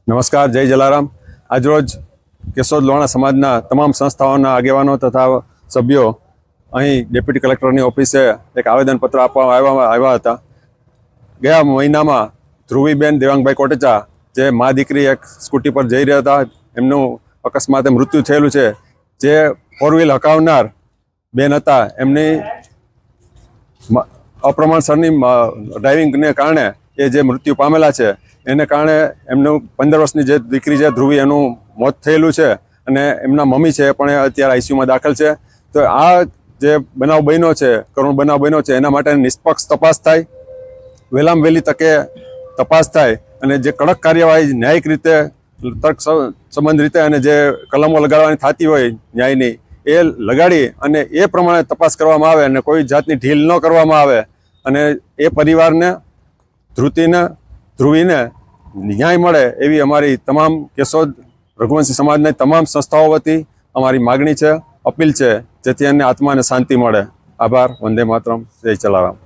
નમસ્કાર, જય જલારામ। આજરોજ કેશોદ લોહાણા સમાજના તમામ સંસ્થાઓના આગેવાનો તથા સભ્યો અહીં ડેપ્યુટી કલેક્ટરની ઓફિસે એક આવેદનપત્ર આપવા આવ્યા હતા। ગયા મહિનામાં ધ્રુવીબેન દેવાંગભાઈ કોટેચા જે મા દીકરી એક સ્કૂટી પર જઈ રહ્યા હતા, એમનું અકસ્માતે મૃત્યુ થયેલું છે। જે ફોર વ્હીલ હકાવનાર બેન હતા, એમની અપ્રમાણસરની ડ્રાઇવિંગને કારણે એ જે મૃત્યુ પામેલા છે, એને કારણે એમનું 15 વર્ષની જે દીકરી છે ધ્રુવી, એનું મોત થયેલું છે અને એમના મમ્મી છે પણ અત્યારે આઈસીયુમાં દાખલ છે। તો આ જે બનાવ બન્યો છે, કરુણ બનાવ બન્યો છે, એના માટે નિષ્પક્ષ તપાસ થાય, વહેલામાં વહેલી તકે તપાસ થાય અને જે કડક કાર્યવાહી ન્યાયિક રીતે, તર્ક સંબંધ રીતે અને જે કલમો લગાડવાની થતી હોય ન્યાયની, એ લગાડી અને એ પ્રમાણે તપાસ કરવામાં આવે અને કોઈ જાતની ઢીલ ન કરવામાં આવે અને એ પરિવારને, ધ્રુવીને ન્યાય મળે એવી અમારી તમામ કેશોદ રઘુવંશી સમાજની તમામ સંસ્થાઓ વતી અમારી માગણી છે, અપીલ છે, જેથી એને આત્માને શાંતિ મળે। આભાર। વંદે માતરમ। જય જલારામ।